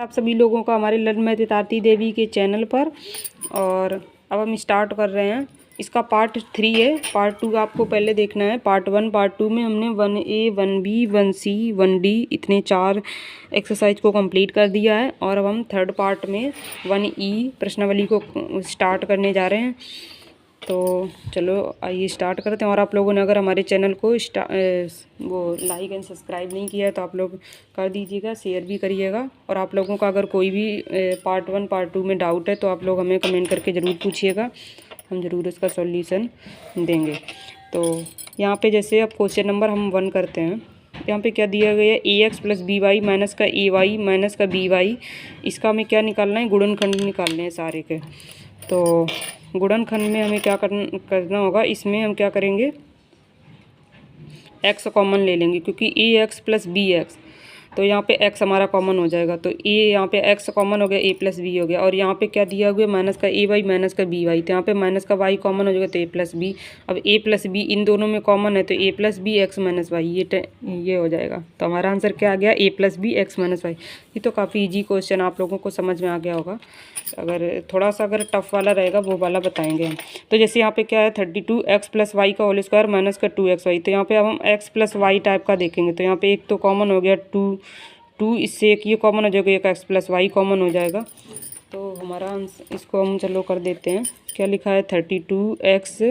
आप सभी लोगों का हमारे learn math with Aarti Devi के चैनल पर। और अब हम स्टार्ट कर रहे हैं। इसका पार्ट 3 है। पार्ट 2 आपको पहले देखना है। पार्ट 1 पार्ट 2 में हमने 1A 1B 1C 1D इतने 4 एक्सरसाइज को कंप्लीट कर दिया है। और अब हम थर्ड पार्ट में 1E प्रश्नावली को स्टार्ट करने जा रहे हैं। तो चलो आइए स्टार्ट करते हैं। और आप लोगों ने अगर हमारे चैनल को वो लाइक एंड सब्सक्राइब नहीं किया है तो आप लोग कर दीजिएगा, शेयर भी करिएगा। और आप लोगों का अगर कोई भी पार्ट 1 पार्ट 2 में डाउट है तो आप लोग हमें कमेंट करके ज़रूर पूछिएगा, हम ज़रूर उसका सॉल्यूशन देंगे। तो यहाँ पे जैसे अब क्वेश्चन नंबर हम 1 करते हैं। यहाँ पे क्या दिया गया है, AX + BY माइनस का AY माइनस का BY। इसका हमें क्या निकालना है, गुणनखंड निकालने हैं सारे के। तो गुणनखंड में हमें क्या करना होगा, इसमें हम क्या करेंगे, x कॉमन ले लेंगे क्योंकि AX + BX। तो यहाँ पे x हमारा कॉमन हो जाएगा। तो a यहाँ पे x कॉमन हो गया, a + b हो गया। और यहाँ पे क्या दिया हुआ, माइनस का AY माइनस का BY। तो यहाँ पे माइनस का y कॉमन हो जाएगा तो a + b। अब a + b इन दोनों में कॉमन है तो a + b x - y ये हो जाएगा। तो हमारा आंसर क्या आ गया, a + b x - y। ये तो काफ़ी ईजी क्वेश्चन, आप लोगों को समझ में आ गया होगा। अगर थोड़ा सा अगर टफ वाला रहेगा वो वाला बताएंगे हम। तो जैसे यहाँ पे क्या है, 32x + y का होल स्क्वायर माइनस का 2xy। तो यहाँ पे अब हम x + y टाइप का देखेंगे। तो यहाँ पे एक तो कॉमन हो गया 2, इससे एक ये कॉमन हो जाएगा, एक x + y कॉमन हो जाएगा। तो हमारा आंसर, इसको हम चलो कर देते हैं। क्या लिखा है, 32x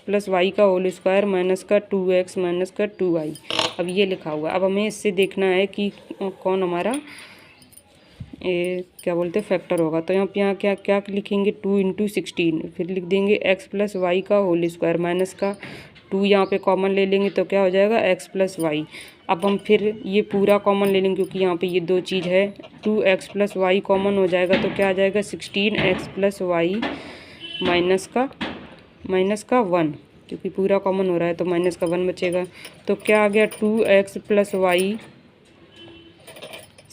+ y का होल स्क्वायर माइनस का 2x माइनस का 2y। अब ये लिखा हुआ है। अब हमें इससे देखना है कि कौन हमारा क्या बोलते हैं फैक्टर होगा। तो यहाँ क्या क्या लिखेंगे, 2 × 16। फिर लिख देंगे x + y का होल स्क्वायर माइनस का 2, यहाँ पे कॉमन ले लेंगे तो क्या हो जाएगा, x + y। अब हम फिर ये पूरा कॉमन ले लेंगे क्योंकि यहाँ पे ये दो चीज़ है। 2x + y कॉमन हो जाएगा तो क्या आ जाएगा, 16x + y माइनस का 1, क्योंकि पूरा कॉमन हो रहा है तो माइनस का 1 बचेगा। तो क्या आ गया, 2x + y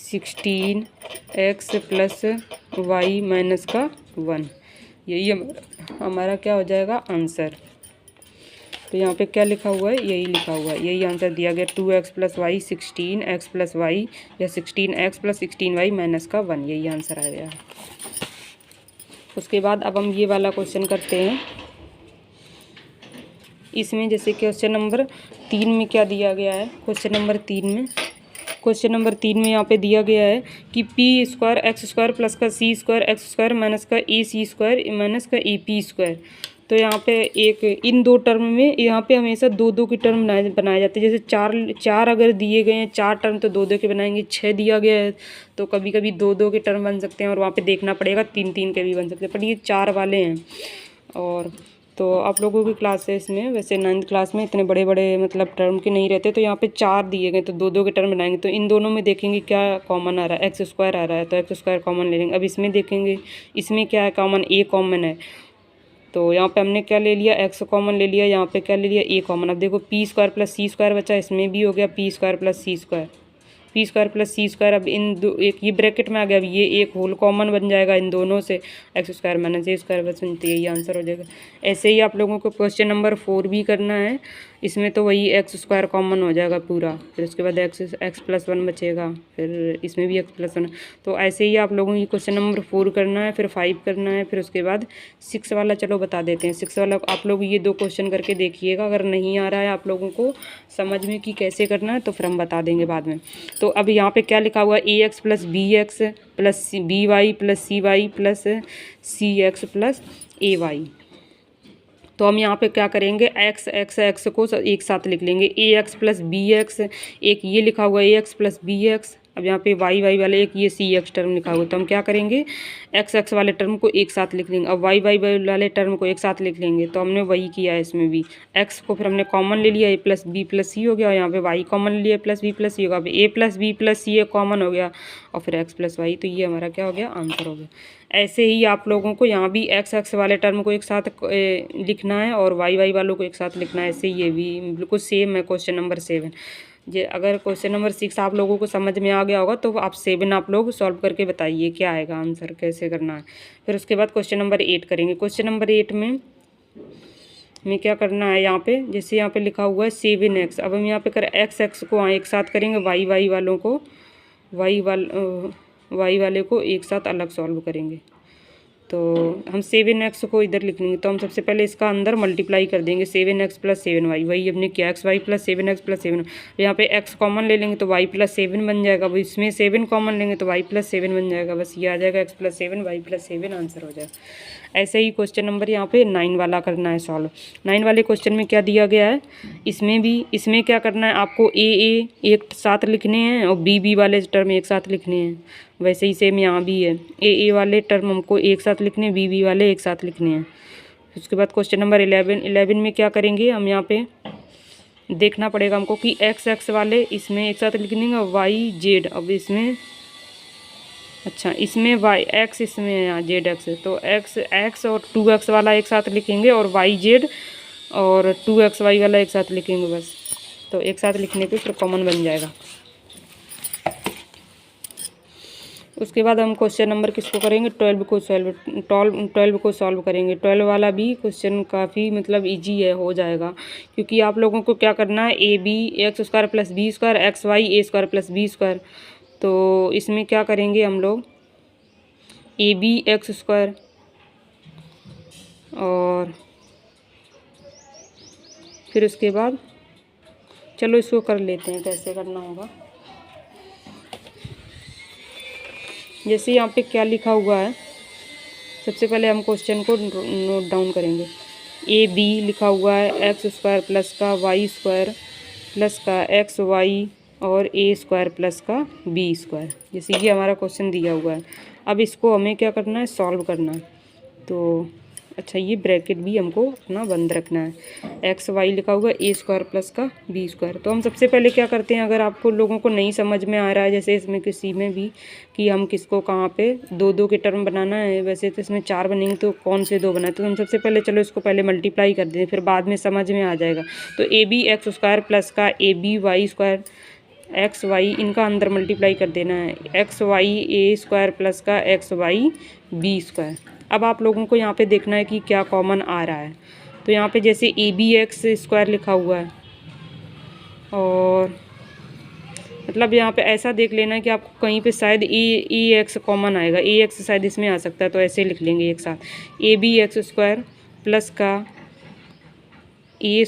16x + y minus का 1। यही हमारा क्या हो जाएगा आंसर। तो यहाँ पे क्या लिखा हुआ है, यही लिखा हुआ है, यही आंसर दिया गया, 2x + y 16x + y या 16x + 16y माइनस का 1, यही आंसर आ गया। उसके बाद अब हम ये वाला क्वेश्चन करते हैं। इसमें जैसे क्वेश्चन नंबर 3 में क्या दिया गया है, क्वेश्चन नंबर 3 में यहाँ पे दिया गया है कि p² x² प्लस का c² x² माइनस का ac² माइनस का ap²। तो यहाँ पे एक इन दो टर्म में यहाँ पे हमेशा 2 की टर्म बनाए जाते हैं। जैसे चार अगर दिए गए हैं 4 टर्म तो 2 के बनाएंगे। 6 दिया गया है तो कभी कभी 2 के टर्म बन सकते हैं और वहाँ पे देखना पड़ेगा 3 के भी बन सकते हैं, पर ये 4 वाले हैं। और तो आप लोगों की क्लासेस में वैसे 9th क्लास में इतने बड़े बड़े मतलब टर्म के नहीं रहते। तो यहाँ पे 4 दिए गए तो 2 के टर्म बनाएंगे। तो इन दोनों में देखेंगे क्या कॉमन आ रहा है, x² आ रहा है तो x² कॉमन ले लेंगे। अब इसमें देखेंगे, इसमें क्या है कॉमन, a कॉमन है। तो यहाँ पे हमने क्या ले लिया, x कॉमन ले लिया, यहाँ पे क्या ले लिया, a कॉमन। अब देखो p² + c² बचा, इसमें भी हो गया p² + c², p² + c²। अब इन दो, एक ये ब्रैकेट में आ गया। अब ये एक होल कॉमन बन जाएगा इन दोनों से, x² - a² बस, यही आंसर हो जाएगा। ऐसे ही आप लोगों को क्वेश्चन नंबर 4 भी करना है। इसमें तो वही x² कॉमन हो जाएगा पूरा, फिर उसके बाद x + 1 बचेगा, फिर इसमें भी x + 1। तो ऐसे ही आप लोगों की क्वेश्चन नंबर 4 करना है, फिर 5 करना है, फिर उसके बाद 6 वाला चलो बता देते हैं। 6 वाला आप लोग ये 2 क्वेश्चन करके देखिएगा। अगर नहीं आ रहा है आप लोगों को समझ में कि कैसे करना है तो फिर हम बता देंगे बाद में। तो अब यहाँ पे क्या लिखा हुआ है, AX + BX + BY + CY + CX + AY। तो हम यहाँ पे क्या करेंगे, x को एक साथ लिख लेंगे, AX + BX, एक ये लिखा हुआ है AX + BX। अब यहाँ पे y वाले एक ये CX टर्म लिखा हुआ है। तो हम क्या करेंगे, x वाले टर्म को एक साथ लिख लेंगे, अब y वाले टर्म को एक साथ लिख लेंगे। तो हमने वही किया है इसमें भी। x को फिर हमने कॉमन ले लिया, a + b + c हो गया। यहाँ पे y कॉमन ले लिया, a + b + c होगा। अब a + b + c कॉमन हो गया और फिर x + y। तो ये हमारा क्या हो गया, आंसर हो गया। ऐसे ही आप लोगों को यहाँ भी x वाले टर्म को एक साथ लिखना है और y वालों को एक साथ लिखना है। ऐसे ये भी बिल्कुल सेम है क्वेश्चन नंबर 7। जे अगर क्वेश्चन नंबर 6 आप लोगों को समझ में आ गया होगा तो आप 7 आप लोग सॉल्व करके बताइए क्या आएगा आंसर, कैसे करना है। फिर उसके बाद क्वेश्चन नंबर 8 करेंगे। क्वेश्चन नंबर 8 में हमें क्या करना है यहाँ पे, जैसे यहाँ पे लिखा हुआ है 7x, अब हम यहाँ पे कर x को एक साथ करेंगे, y वालों को y वाले को एक साथ अलग सॉल्व करेंगे। तो हम 7x को इधर लिख लेंगे, तो हम सबसे पहले इसका अंदर मल्टीप्लाई कर देंगे 7x + 7y, वही हमने किया xy + 7x + 7। यहाँ पे x कॉमन ले लेंगे तो y + 7 बन जाएगा, अब इसमें 7 कॉमन लेंगे तो y + 7 बन जाएगा, बस ये आ जाएगा x + 7 y + 7 आंसर हो जाएगा। ऐसे ही क्वेश्चन नंबर यहाँ पे 9 वाला करना है सॉल्व। 9 वाले क्वेश्चन में क्या दिया गया है, इसमें क्या करना है आपको ए एक साथ लिखने हैं और बी वाले टर्म एक साथ लिखने हैं, वैसे ही सेम यहाँ भी है, ए वाले टर्म हमको एक साथ लिखने हैं, बी वाले एक साथ लिखने हैं। उसके बाद क्वेश्चन नंबर 11 में क्या करेंगे हम, यहाँ पे देखना पड़ेगा हमको कि x वाले इसमें एक साथ लिखने और y z, अब इसमें अच्छा इसमें x इसमें यहाँ z x, तो x और 2x वाला एक साथ लिखेंगे और y z और 2xy वाला एक साथ लिखेंगे, बस तो एक साथ लिखने पे फिर कॉमन बन जाएगा। उसके बाद हम क्वेश्चन नंबर किसको करेंगे, 12 को सॉल्व करेंगे। 12 वाला भी क्वेश्चन काफ़ी मतलब इजी है, हो जाएगा, क्योंकि आप लोगों को क्या करना है AB x² + b² xy a² + b²। तो इसमें क्या करेंगे हम लोग AB x² और फिर उसके बाद चलो इसको कर लेते हैं, कैसे करना होगा। जैसे यहाँ पे क्या लिखा हुआ है, सबसे पहले हम क्वेश्चन को नोट डाउन करेंगे। AB लिखा हुआ है x² प्लस का y² प्लस का xy और a² प्लस का b², जैसे ये हमारा क्वेश्चन दिया हुआ है। अब इसको हमें क्या करना है, सॉल्व करना है। तो अच्छा ये ब्रैकेट भी हमको अपना बंद रखना है, xy लिखा हुआ है a² प्लस का b²। तो हम सबसे पहले क्या करते हैं, अगर आपको लोगों को नहीं समझ में आ रहा है, जैसे इसमें किसी में भी कि हम किसको कहाँ पे 2 के टर्म बनाना है, वैसे तो इसमें 4 बनेंगे तो कौन से 2 बनाए, तो हम सबसे पहले चलो इसको पहले मल्टीप्लाई कर दें, फिर बाद में समझ में आ जाएगा। तो AB x² प्लस का AB y² xy इनका अंदर मल्टीप्लाई कर देना है, xy a² प्लस का xy b²। अब आप लोगों को यहाँ पे देखना है कि क्या कॉमन आ रहा है। तो यहाँ पे जैसे AB x² लिखा हुआ है और मतलब यहाँ पे ऐसा देख लेना है कि आपको कहीं पे शायद ए x कॉमन आएगा, ax शायद इसमें आ सकता है, तो ऐसे लिख लेंगे एक साथ, AB x² प्लस का a²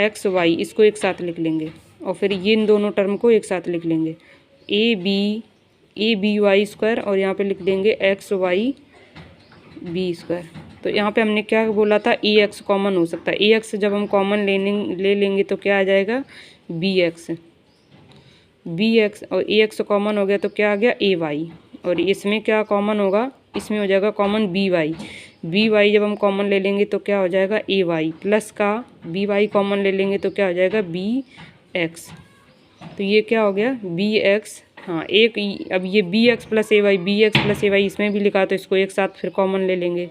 xy, इसको एक साथ लिख लेंगे और फिर ये इन दोनों टर्म को एक साथ लिख लेंगे, AB y² और यहाँ पे लिख देंगे xy b²। तो यहाँ पे हमने क्या बोला था, ax कॉमन हो सकता है, ax जब हम कॉमन ले लेंगे तो क्या आ जाएगा bx और ax कॉमन हो गया तो क्या आ गया ay, और इसमें क्या कॉमन होगा, इसमें हो जाएगा कॉमन by जब हम कॉमन ले लेंगे तो क्या हो जाएगा ay प्लस का by कॉमन ले लेंगे तो क्या हो जाएगा bx। तो ये क्या हो गया bx, हाँ एक अब ये bx + ay इसमें भी लिखा, तो इसको एक साथ फिर कॉमन ले लेंगे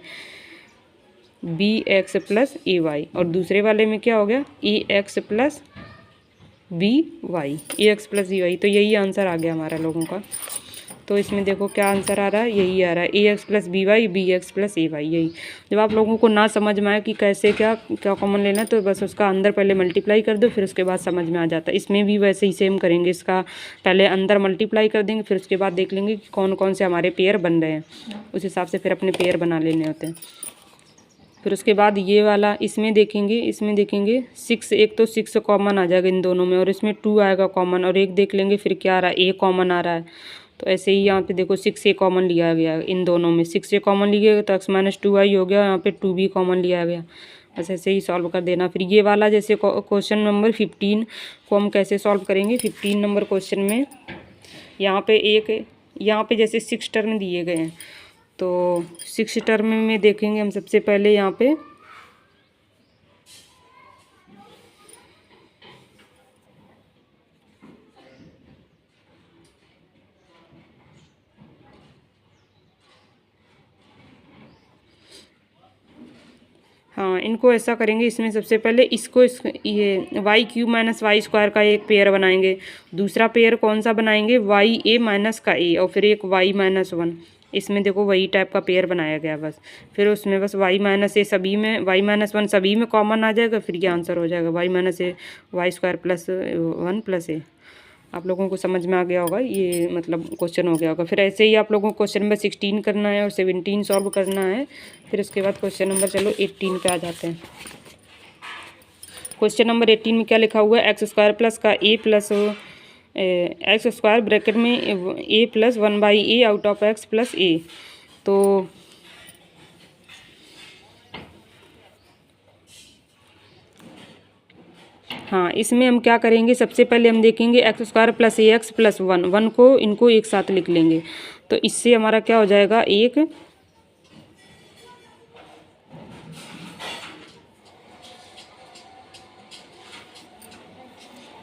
bx + ay, और दूसरे वाले में क्या हो गया ax + by। तो यही आंसर आ गया हमारा लोगों का। तो इसमें देखो क्या आंसर आ रहा है, यही आ रहा है ax + by bx + ay। यही जब आप लोगों को ना समझ में आए कि कैसे क्या कॉमन लेना है, तो बस उसका अंदर पहले मल्टीप्लाई कर दो, फिर उसके बाद समझ में आ जाता है। इसमें भी वैसे ही सेम करेंगे, इसका पहले अंदर मल्टीप्लाई कर देंगे, फिर उसके बाद देख लेंगे कि कौन कौन से हमारे पेयर बन रहे हैं, उस हिसाब से फिर अपने पेयर बना लेने होते हैं। फिर उसके बाद ये वाला इसमें देखेंगे 6, एक तो 6 कॉमन आ जाएगा इन दोनों में, और इसमें 2 आएगा कॉमन, और एक देख लेंगे फिर क्या आ रहा है, a कॉमन आ रहा है। तो ऐसे ही यहाँ पे देखो 6a कॉमन लिया गया इन दोनों में, 6a कॉमन लिया गया तो x - 2y हो गया, यहाँ पे 2b कॉमन लिया गया। बस ऐसे ही सॉल्व कर देना। फिर ये वाला जैसे क्वेश्चन नंबर 15 को हम कैसे सॉल्व करेंगे, 15 नंबर क्वेश्चन में यहाँ पे जैसे 6 टर्म दिए गए हैं, तो 6 टर्म में देखेंगे हम सबसे पहले यहाँ पे हाँ इनको ऐसा करेंगे, इसमें सबसे पहले ये y³ - y² का एक पेयर बनाएंगे। दूसरा पेयर कौन सा बनाएंगे, ya - का a, और फिर एक y - 1, इसमें देखो वही टाइप का पेयर बनाया गया बस। फिर उसमें बस y माइनस ए सभी में, y माइनस वन सभी में कॉमन आ जाएगा, फिर ये आंसर हो जाएगा y minus A Y square plus one plus A. आप लोगों को समझ में आ गया होगा, ये मतलब क्वेश्चन हो गया होगा। फिर ऐसे ही आप लोगों को क्वेश्चन नंबर 16 करना है और 17 सॉल्व करना है। फिर उसके बाद क्वेश्चन नंबर चलो 18 पे आ जाते हैं। क्वेश्चन नंबर 18 में क्या लिखा हुआ है, एक्स स्क्वायर प्लस का a plus x square bracket में a plus 1/a out of x plus a. तो हाँ, इसमें हम क्या करेंगे, सबसे पहले हम देखेंगे एक्स स्क्वायर प्लस ए एक्स प्लस वन, वन को इनको एक साथ लिख लेंगे। तो इससे हमारा क्या हो जाएगा, एक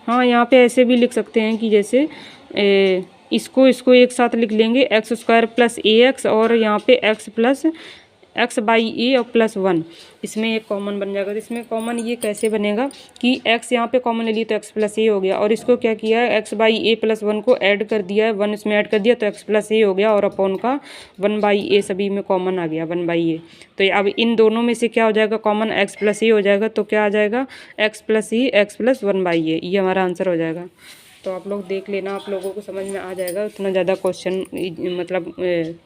हाँ यहाँ पे ऐसे भी लिख सकते हैं कि जैसे इसको एक साथ लिख लेंगे, एक्स स्क्वायर प्लस ए एक्स और यहाँ पे एक्स प्लस एक्स बाई ए और प्लस वन, इसमें एक कॉमन बन जाएगा। तो इसमें कॉमन ये कैसे बनेगा कि एक्स यहाँ पे कॉमन ले लिए तो एक्स प्लस ए हो गया, और इसको क्या किया है, x by A plus one को ऐड कर दिया है, वन इसमें ऐड कर दिया तो एक्स प्लस ए हो गया, और अपॉन का 1/a सभी में कॉमन आ गया 1/a। तो अब इन दोनों में से क्या हो जाएगा, कॉमन एक्स प्लस ए हो जाएगा। तो क्या आ जाएगा, एक्स प्लस ए एक्स प्लस 1/a, ये हमारा आंसर हो जाएगा। तो आप लोग देख लेना, आप लोगों को समझ में आ जाएगा, उतना ज़्यादा क्वेश्चन मतलब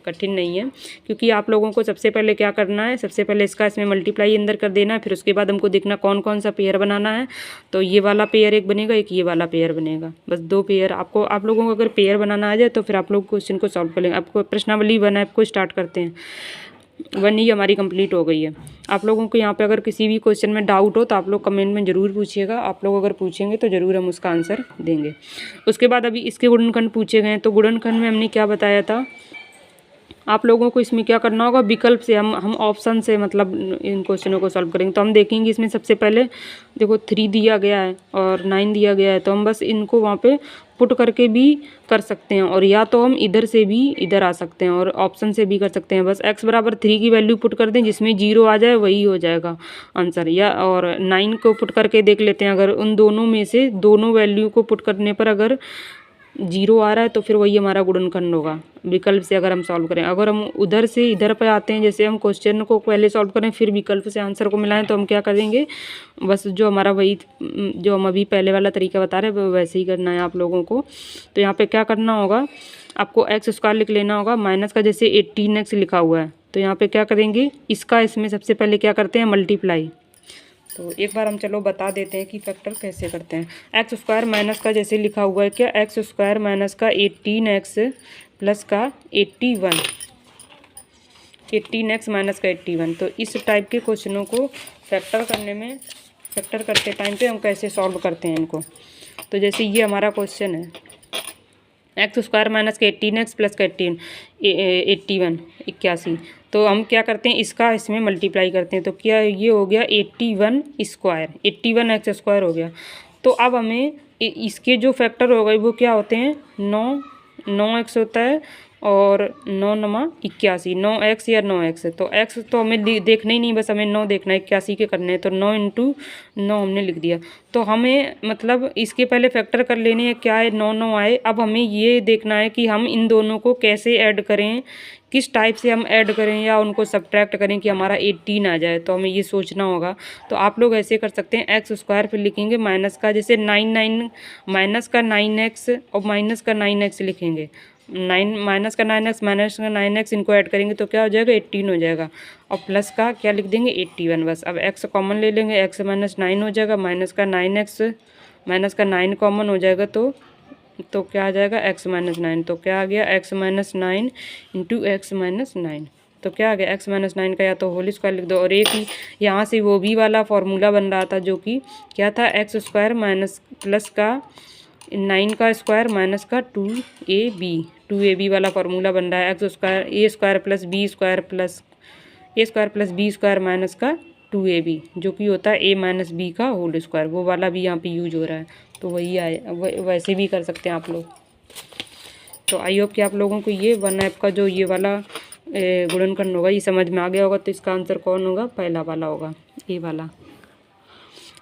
कठिन नहीं है, क्योंकि आप लोगों को सबसे पहले क्या करना है, सबसे पहले इसका इसमें मल्टीप्लाई अंदर कर देना है, फिर उसके बाद हमको देखना कौन कौन सा पेयर बनाना है। तो ये वाला पेयर एक बनेगा, एक ये वाला पेयर बनेगा, बस दो पेयर आपको, आप लोगों को अगर पेयर बनाना आ जाए तो फिर आप लोग क्वेश्चन को सॉल्व कर लेंगे। आपको प्रश्नावली 1 ऐप को स्टार्ट करते हैं, 1 ही हमारी कंप्लीट हो गई है। आप लोगों को यहाँ पे अगर किसी भी क्वेश्चन में डाउट हो तो आप लोग कमेंट में ज़रूर पूछिएगा, आप लोग अगर पूछेंगे तो ज़रूर हम उसका आंसर देंगे। उसके बाद अभी इसके गुणनखंड पूछे गए हैं, तो गुणनखंड में हमने क्या बताया था, आप लोगों को इसमें क्या करना होगा, विकल्प से हम ऑप्शन से मतलब इन क्वेश्चनों को सॉल्व करेंगे। तो हम देखेंगे इसमें सबसे पहले देखो 3 दिया गया है और 9 दिया गया है, तो हम बस इनको वहाँ पे पुट करके भी कर सकते हैं, और या तो हम इधर से भी इधर आ सकते हैं और ऑप्शन से भी कर सकते हैं। बस x बराबर 3 की वैल्यू पुट कर दें, जिसमें 0 आ जाए वही हो जाएगा आंसर, या और 9 को पुट करके देख लेते हैं, अगर उन दोनों में से दोनों वैल्यू को पुट करने पर अगर 0 आ रहा है तो फिर वही हमारा गुणनखंड होगा, विकल्प से अगर हम सॉल्व करें। अगर हम उधर से इधर पे आते हैं, जैसे हम क्वेश्चन को पहले सॉल्व करें फिर विकल्प से आंसर को मिलाएं, तो हम क्या करेंगे, बस जो हमारा वही जो हम अभी पहले वाला तरीका बता रहे हैं वैसे ही करना है आप लोगों को। तो यहाँ पे क्या करना होगा, आपको एक्स स्क्वायर लिख लेना होगा, माइनस का जैसे 18x लिखा हुआ है, तो यहाँ पे क्या करेंगे, इसका इसमें सबसे पहले क्या करते हैं, मल्टीप्लाई। तो एक बार हम चलो बता देते हैं कि फैक्टर कैसे करते हैं। एक्स स्क्वायर माइनस का जैसे लिखा हुआ है, क्या एक्स स्क्वायर माइनस का 18x प्लस का 81, 18x माइनस का 81। तो इस टाइप के क्वेश्चनों को फैक्टर करने में, फैक्टर करते टाइम पे हम कैसे सॉल्व करते हैं इनको। तो जैसे ये हमारा क्वेश्चन है, एक्स स्क्वायर माइनस का 18x प्लस का 81 81, तो हम क्या करते हैं, इसका इसमें मल्टीप्लाई करते हैं। तो क्या ये हो गया 81 स्क्वायर, 81x स्क्वायर हो गया। तो अब हमें इसके जो फैक्टर हो गए वो क्या होते हैं, 9x होता है, और 9 नमा 81, 9x या 9x। तो x तो हमें देखना ही नहीं, बस हमें 9 देखना है, 81 के करने हैं, तो 9 × 9 हमने लिख दिया। तो हमें मतलब इसके पहले फैक्टर कर लेने हैं, क्या है 9 आए। अब हमें ये देखना है कि हम इन दोनों को कैसे ऐड करें, किस टाइप से हम ऐड करें या उनको सब्ट्रैक्ट करें कि हमारा 18 आ जाए, तो हमें ये सोचना होगा। तो आप लोग ऐसे कर सकते हैं, एक्स स्क्वायर फिर लिखेंगे माइनस का जैसे 9 माइनस का 9x और माइनस का 9x लिखेंगे, 9 माइनस का 9x माइनस का 9x, इनको ऐड करेंगे तो क्या हो जाएगा 18 हो जाएगा, और प्लस का क्या लिख देंगे 81 बस। अब x कॉमन ले लेंगे, x माइनस 9 हो जाएगा, माइनस का 9x माइनस का 9 कॉमन हो जाएगा, तो क्या आ जाएगा x माइनस 9। तो क्या आ गया x minus 9 into x minus 9, तो क्या आ गया x माइनस 9 का या तो होल स्क्वायर लिख दो, और एक ही यहाँ से वो भी वाला फॉर्मूला बन रहा था जो कि क्या था, एक्स स्क्वायर माइनस प्लस का 9 का स्क्वायर माइनस का 2ab वाला फार्मूला बन रहा है, x square a square plus b square plus a square plus b square minus का 2ab, जो कि होता है a माइनस बी का होल स्क्वायर, वो वाला भी यहाँ पे यूज हो रहा है। तो वही आए, वैसे भी कर सकते हैं आप लोग। तो आई होप कि आप लोगों को ये 1 ऐप का जो ये वाला गुणनखंड होगा ये समझ में आ गया होगा। तो इसका आंसर कौन होगा, पहला वाला होगा, ए वाला।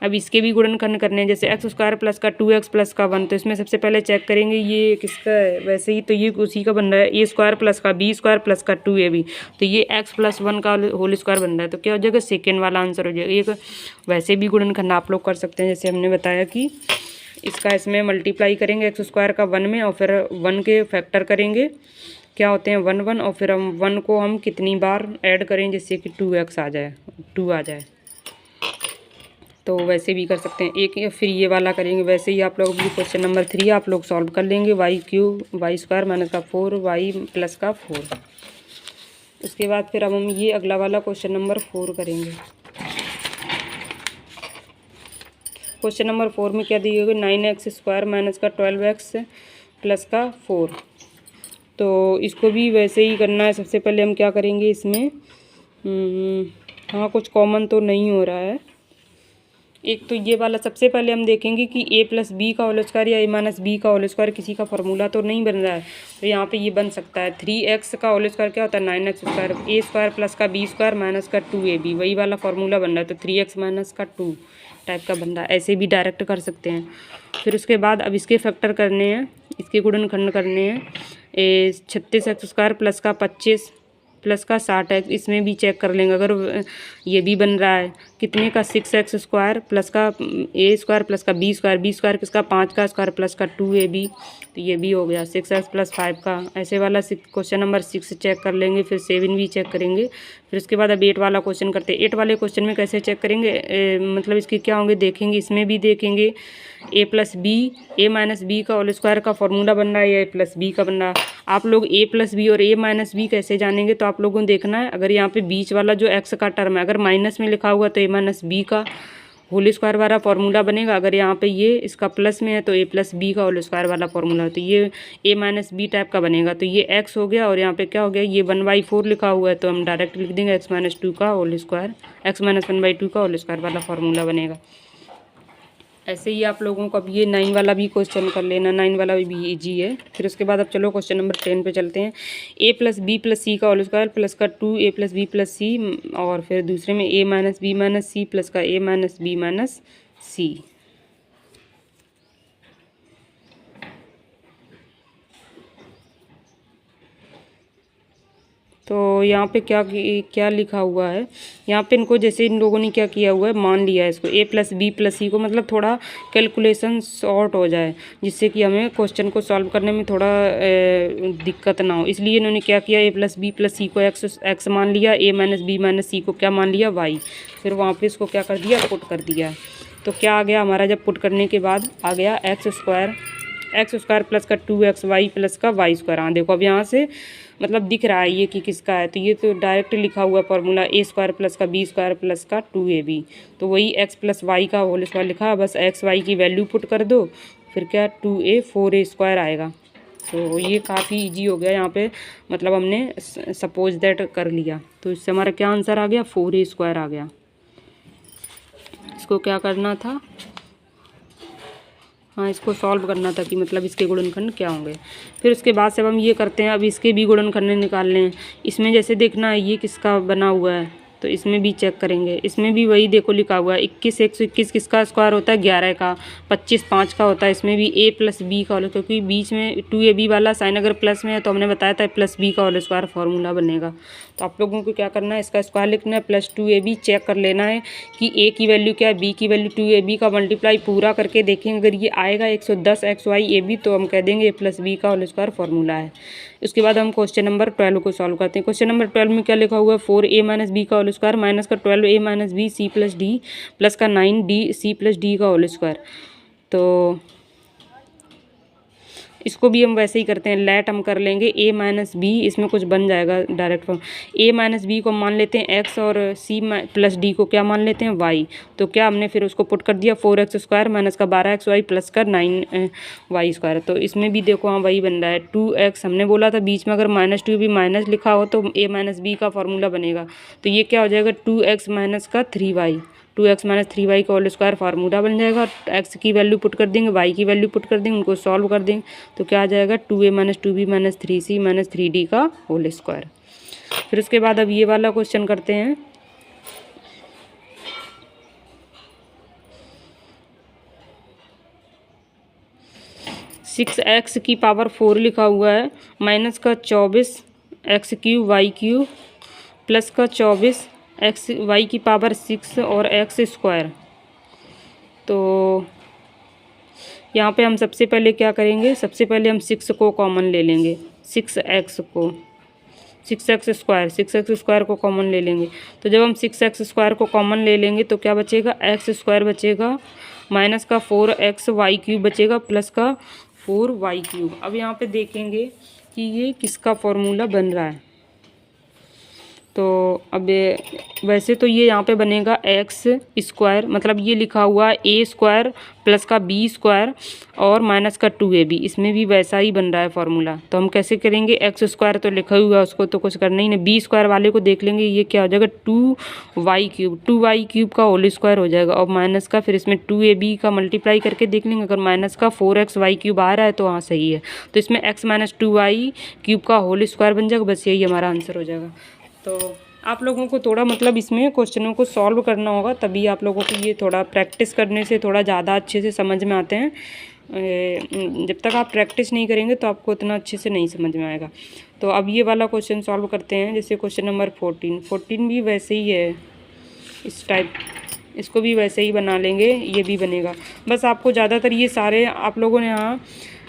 अब इसके भी गुणनखंड करने हैं, जैसे एक्स स्क्वायर प्लस का 2x प्लस का 1, तो इसमें सबसे पहले चेक करेंगे ये किसका है। वैसे ही तो ये उसी का बन रहा है, ए स्क्वायर प्लस का बी स्क्वायर प्लस का 2ab, तो ये x प्लस 1 का होल स्क्वायर बन रहा है, तो क्या हो जाएगा, सेकेंड वाला आंसर हो जाएगा। एक वैसे भी गुणनखंड आप लोग कर सकते हैं, जैसे हमने बताया कि इसका इसमें मल्टीप्लाई करेंगे एक्स स्क्वायर का 1 में, और फिर 1 के फैक्टर करेंगे, क्या होते हैं 1 1, और फिर हम 1 को हम कितनी बार ऐड करें जिससे कि 2x आ जाए, 2 आ जाए। तो वैसे भी कर सकते हैं एक, या फिर ये वाला करेंगे। वैसे ही आप लोग भी क्वेश्चन नंबर 3 आप लोग सॉल्व कर लेंगे, वाई स्क्वायर माइनस का 4 वाई प्लस का 4। उसके बाद फिर अब हम ये अगला वाला क्वेश्चन नंबर 4 करेंगे। क्वेश्चन नंबर 4 में क्या दिया होगा, 9x स्क्वायर माइनस का 12x प्लस का 4। तो इसको भी वैसे ही करना है। सबसे पहले हम क्या करेंगे इसमें, हाँ कुछ कॉमन तो नहीं हो रहा है। एक तो ये वाला सबसे पहले हम देखेंगे कि a प्लस बी का होल स्क्वायर या a माइनस बी का होल स्क्वायर किसी का फार्मूला तो नहीं बन रहा है। तो यहाँ पे ये बन सकता है 3x का होल स्क्वायर क्या होता है 9x square, a square plus का b स्क्वायर माइनस का 2ab, वही वाला फार्मूला बन रहा है। तो 3x माइनस का 2 टाइप का बन रहा है, ऐसे भी डायरेक्ट कर सकते हैं। फिर उसके बाद अब इसके फैक्टर करने हैं, इसके गुणनखंड करने हैं। 36x स्क्वायर प्लस का 25 प्लस का 60x, इसमें भी चेक कर लेंगे। अगर ये भी बन रहा है कितने का 6x स्क्वायर प्लस का a स्क्वायर प्लस का b स्क्वायर किसका 5 का स्क्वायर प्लस का 2ab, तो ये भी हो गया 6x प्लस 5 का। ऐसे वाला क्वेश्चन नंबर 6 चेक कर लेंगे, फिर 7 भी चेक करेंगे। फिर उसके बाद अब 8 वाला क्वेश्चन करते हैं। 8 वाले क्वेश्चन में कैसे चेक करेंगे, मतलब इसके क्या होंगे देखेंगे, इसमें भी देखेंगे a plus B, A minus B का होल स्क्वायर का फॉर्मूला बन रहा है या a प्लस बी का बन रहा है। आप लोग a प्लस बी और a माइनस बी कैसे जानेंगे, तो आप लोगों को देखना है अगर यहाँ पे बीच वाला जो x का टर्म है अगर माइनस में लिखा हुआ तो a माइनस बी का होल स्क्वायर वाला फॉर्मूला बनेगा। अगर यहाँ पे ये इसका प्लस में है तो a प्लस बी का होल स्क्वायर वाला फॉर्मूला, तो ये a माइनस बी टाइप का बनेगा। तो ये x हो गया, और यहाँ पे क्या हो गया, ये 1/4 लिखा हुआ है तो हम डायरेक्ट लिख देंगे x माइनस 2 का होल स्क्वायर, x माइनस 1/2 का होल स्क्वायर वाला फॉर्मूला बनेगा। ऐसे ही आप लोगों को अब ये 9 वाला भी क्वेश्चन कर लेना, 9 वाला भी ईजी है। फिर उसके बाद अब चलो क्वेश्चन नंबर 10 पे चलते हैं। a प्लस बी प्लस सी का होल स्क्वायर प्लस का 2a प्लस बी प्लस सी, और फिर दूसरे में a minus B minus C plus का a minus B minus C. तो यहाँ पे क्या लिखा हुआ है, यहाँ पे इनको जैसे इन लोगों ने क्या किया हुआ है, मान लिया है इसको a प्लस बी प्लस सी को, मतलब थोड़ा कैलकुलेशन शॉर्ट हो जाए जिससे कि हमें क्वेश्चन को सॉल्व करने में थोड़ा दिक्कत ना हो, इसलिए इन्होंने क्या किया, a प्लस बी प्लस सी को x मान लिया, a माइनस बी माइनस सी को क्या मान लिया, y। फिर वहाँ पर इसको क्या कर दिया, पुट कर दिया। तो क्या आ गया हमारा, जब पुट करने के बाद आ गया एक्स स्क्वायर प्लस का 2xy प्लस का y स्क्वायर। हाँ देखो अब यहाँ से मतलब दिख रहा है ये कि किसका है, तो ये तो डायरेक्ट लिखा हुआ फार्मूला a स्क्वायर प्लस का b स्क्वायर प्लस का 2ab, तो वही x प्लस वाई का होल स्क्वायर लिखा, बस x y की वैल्यू पुट कर दो, फिर क्या 2a 4a स्क्वायर आएगा। तो ये काफ़ी इजी हो गया यहाँ पे, मतलब हमने सपोज दैट कर लिया, तो इससे हमारा क्या आंसर आ गया, 4a स्क्वायर आ गया। इसको क्या करना था, हाँ इसको सॉल्व करना था कि मतलब इसके गुणनखंड क्या होंगे। फिर उसके बाद से अब हम ये करते हैं, अब इसके भी गुणनखंड निकालने हैं। इसमें जैसे देखना है ये किसका बना हुआ है, तो इसमें भी चेक करेंगे। इसमें भी वही देखो लिखा हुआ है 21 121 किसका स्क्वायर होता है 11 का, 25 5 का होता है। इसमें भी a प्लस बी का होल, क्योंकि बीच में 2ab वाला साइन अगर प्लस में है तो हमने बताया था प्लस बी का होल स्क्वायर फॉर्मूला बनेगा। तो आप लोगों को क्या करना है, इसका स्क्वायर लिखना है प्लस 2ab, चेक कर लेना है कि a की वैल्यू क्या है, b की वैल्यू 2ab का मल्टीप्लाई पूरा करके देखेंगे, अगर ये आएगा 110 xy ab तो हम कह देंगे a प्लस बी का होल स्क्वायर फॉर्मूला है। उसके बाद हम क्वेश्चन नंबर 12 को सॉल्व करते हैं। क्वेश्चन नंबर 12 में क्या लिखा हुआ है, 4a माइनस बी का होल स्क्वायर माइनस का 12a minus B C plus D plus का 9d सी प्लस डी का होल स्क्वायर। तो इसको भी हम वैसे ही करते हैं, लेट हम कर लेंगे a माइनस बी, इसमें कुछ बन जाएगा direct form, a minus B को मान लेते हैं x और c प्लस डी को क्या मान लेते हैं y। तो क्या हमने फिर उसको पुट कर दिया 4x स्क्वायर माइनस का 12xy प्लस का 9y स्क्वायर। तो इसमें भी देखो हाँ वही बन रहा है 2x, हमने बोला था बीच में अगर -2 भी माइनस लिखा हो तो a माइनस बी का फॉर्मूला बनेगा। तो ये क्या हो जाएगा 2x माइनस का 3y, 2x माइनस 3y का होल स्क्वायर फार्मूला बन जाएगा। x की वैल्यू पुट कर देंगे, y की वैल्यू पुट कर देंगे, उनको सॉल्व कर देंगे, तो क्या आ जाएगा 2a minus 2b minus 3c minus 3d का होल स्क्वायर। फिर उसके बाद अब ये वाला क्वेश्चन करते हैं। 6x की पावर 4 लिखा हुआ है, माइनस का 24 X cube Y cube plus का 24 एक्स वाई की पावर 6 और एक्स स्क्वायर। तो यहाँ पे हम सबसे पहले क्या करेंगे, सबसे पहले हम 6 को कॉमन ले लेंगे, 6x को, 6x स्क्वायर को कॉमन ले लेंगे। तो जब हम 6x स्क्वायर को कॉमन ले लेंगे तो क्या बचेगा, एक्स स्क्वायर बचेगा, माइनस का 4x वाई क्यूब बचेगा प्लस का 4y क्यूब। अब यहाँ पे देखेंगे कि ये किसका फॉर्मूला बन रहा है। तो अब वैसे तो ये यहाँ पे बनेगा एक्स स्क्वायर, मतलब ये लिखा हुआ है ए स्क्वायर प्लस का बी स्क्वायर और माइनस का 2ab, इसमें भी वैसा ही बन रहा है फॉर्मूला। तो हम कैसे करेंगे, एक्स स्क्वायर तो लिखा हुआ है उसको तो कुछ करना ही नहीं, बी स्क्वायर वाले को देख लेंगे, ये क्या हो जाएगा 2y क्यूब का होल स्क्वायर हो जाएगा और माइनस का फिर इसमें 2ab का मल्टीप्लाई करके देख लेंगे, अगर माइनस का 4xy क्यूब आ रहा है तो हाँ सही है, तो इसमें x माइनस 2y क्यूब का होल स्क्वायर बन जाएगा, बस यही हमारा आंसर हो जाएगा। तो आप लोगों को थोड़ा मतलब इसमें क्वेश्चनों को सॉल्व करना होगा, तभी आप लोगों को ये थोड़ा प्रैक्टिस करने से थोड़ा ज़्यादा अच्छे से समझ में आते हैं। जब तक आप प्रैक्टिस नहीं करेंगे तो आपको उतना अच्छे से नहीं समझ में आएगा। तो अब ये वाला क्वेश्चन सॉल्व करते हैं, जैसे क्वेश्चन नंबर 14 भी वैसे ही है इस टाइप, इसको भी वैसे ही बना लेंगे, ये भी बनेगा। बस आपको ज़्यादातर ये सारे आप लोगों ने यहाँ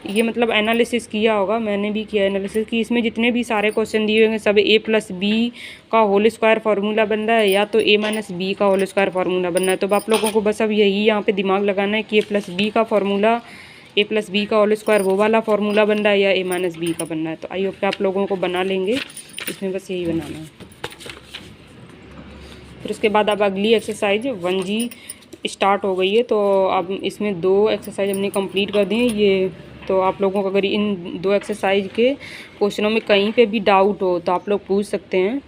ये मतलब एनालिसिस किया होगा, मैंने भी किया एनालिसिस कि इसमें जितने भी सारे क्वेश्चन दिए होंगे सब a प्लस बी का होल स्क्वायर फार्मूला बन रहा है या तो a माइनस बी का होल स्क्वायर फार्मूला बन रहा है। तो आप लोगों को बस अब यही यहाँ पे दिमाग लगाना है कि a प्लस बी का फार्मूला, a प्लस बी का होल स्क्वायर वो वाला फार्मूला बन रहा है या a माइनस बी का बन रहा है। तो आई होप कि आप लोगों को बना लेंगे, इसमें बस यही बनाना है। फिर उसके बाद अब अगली एक्सरसाइज 1G स्टार्ट हो गई है। तो अब इसमें 2 एक्सरसाइज हमने कंप्लीट कर दी हैं ये। तो आप लोगों को अगर इन 2 एक्सरसाइज के क्वेश्चनों में कहीं पे भी डाउट हो तो आप लोग पूछ सकते हैं।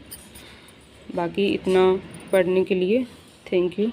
बाकी इतना पढ़ने के लिए थैंक यू।